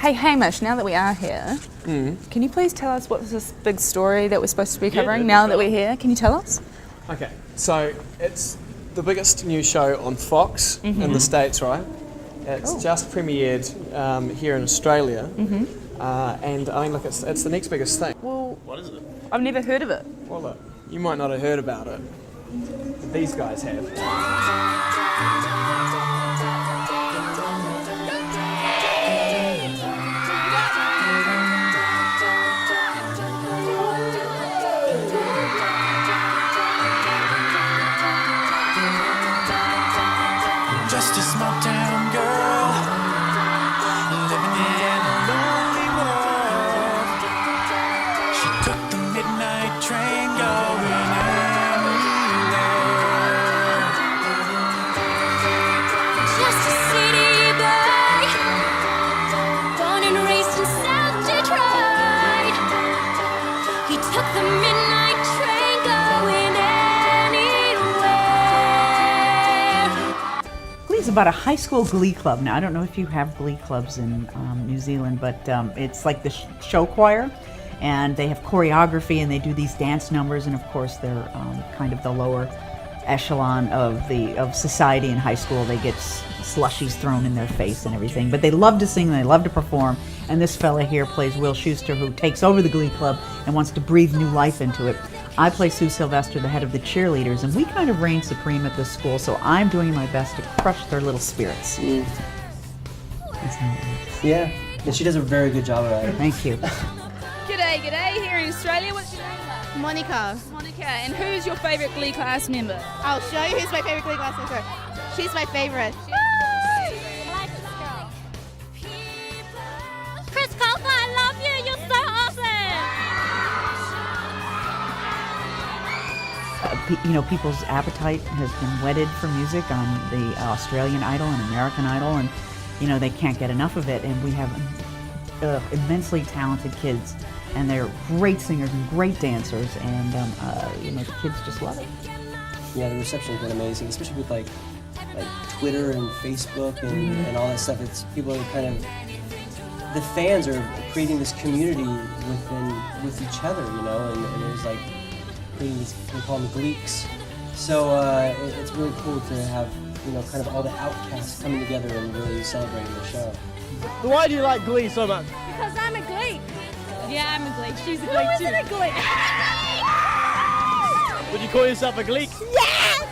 Hey Hamish, now that we are here, can you please tell us what's this big story that we're supposed to be covering now that we're here? Can you tell us? Okay, so it's the biggest new show on Fox in the States, right? It's just premiered here in Australia, and I mean, look, it's the next biggest thing. Well, What is it? I've never heard of it. Well, look, you might not have heard about it, but these guys have. Just a small town girl living in a lonely world. She took the midnight train going anywhere. Just a city boy, born and raised in South Detroit. He took the midnight train going anywhere. Glee's about a high school glee club. Now, I don't know if you have glee clubs in New Zealand, but it's like the show choir, and they have choreography and they do these dance numbers, and of course they're kind of the lower echelon of society in high school. They get slushies thrown in their face and everything, but they love to sing and they love to perform, and this fella here plays Will Schuster, who takes over the glee club and wants to breathe new life into it. I play Sue Sylvester, the head of the cheerleaders, and we kind of reign supreme at this school, so I'm doing my best to crush their little spirits. That's how it works. Yeah, and she does a very good job of that. Thank you. G'day, here in Australia. What's your name? Monica. Monica. And who's your favourite Glee class member? I'll show you who's my favorite Glee class member. She's my favorite. Chris Coulter, I love you. You're so awesome. People's appetite has been whetted for music on the Australian Idol and American Idol, and they can't get enough of it. And we have immensely talented kids, and they're great singers and great dancers, and the kids just love it. Yeah, the reception's been amazing, especially with like Twitter and Facebook and all that stuff. It's people are kind of, the fans are creating this community with each other, and there's like creating these, they call them gleeks. So it's really cool to have kind of all the outcasts coming together and really celebrating the show. So why do you like Glee so much? Because I'm a Glee. Yeah, I'm a Glee. She's a Who Glee too. isn't a Glee? Would you call yourself a Gleek? Yes!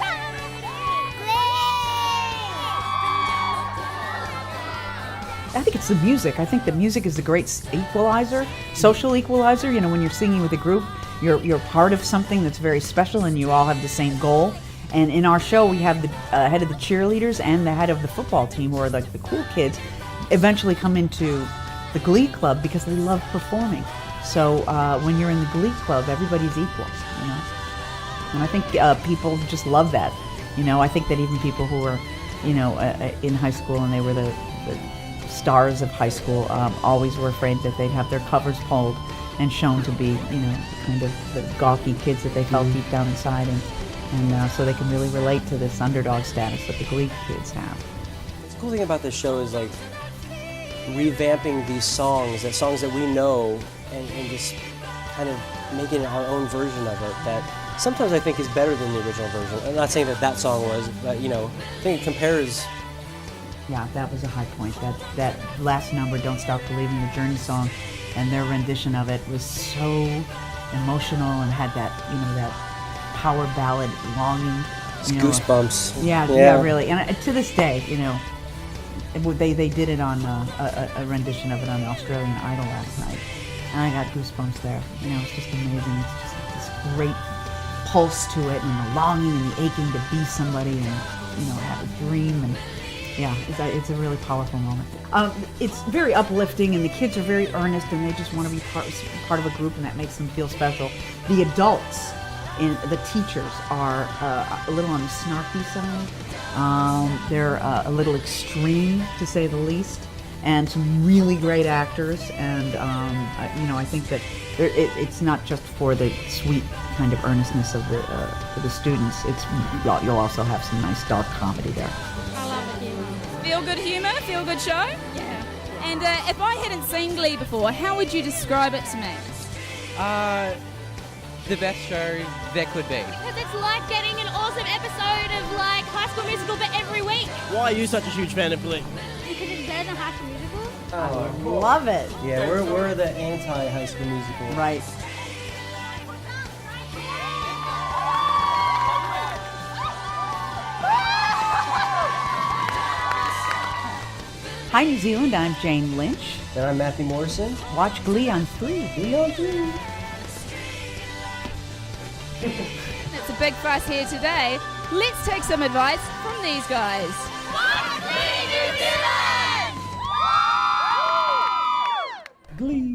I think it's the music. I think the music is the great equalizer, social equalizer. When you're singing with a group, you're part of something that's very special, and you all have the same goal. And in our show, we have the head of the cheerleaders and the head of the football team, who are like the cool kids, eventually come into the Glee club because they love performing. So when you're in the Glee club, everybody's equal, And I think people just love that. I think that even people who were, in high school and they were the stars of high school, always were afraid that they'd have their covers pulled and shown to be, kind of the gawky kids that they felt deep down inside, and so they can really relate to this underdog status that the Glee kids have. The cool thing about this show is like revamping these songs that we know, and just kind of making our own version of it that sometimes I think is better than the original version. I'm not saying that song was, but I think it compares. Yeah, that was a high point. That last number, "Don't Stop Believing," the Journey song, and their rendition of it was so emotional and had that that power ballad longing. Goosebumps. Yeah, really. And to this day, they did it on a rendition of it on the Australian Idol last night, and I got goosebumps there. It's just amazing. It's just like this great pulse to it, and the longing and the aching to be somebody and have a dream, and it's a really powerful moment. It's very uplifting, and the kids are very earnest, and they just want to be part of a group, and that makes them feel special. The adults and the teachers are a little on the snarky side. They're a little extreme, to say the least, and some really great actors. And I think that it's not just for the sweet kind of earnestness of the students. You'll also have some nice dark comedy there. Feel good humour, feel good show. Yeah. And if I hadn't seen Glee before, how would you describe it to me? The best show there could be. Because it's like getting an awesome episode of like High School Musical, but every week. Why are you such a huge fan of Glee? Because it's better than High School Musical. Oh, Love it. yeah, we're the anti-High School Musical. Right. Hi, New Zealand. I'm Jane Lynch. And I'm Matthew Morrison. Watch Glee on 3. Glee on 3. It's a big fuss here today. Let's take some advice from these guys. Glee.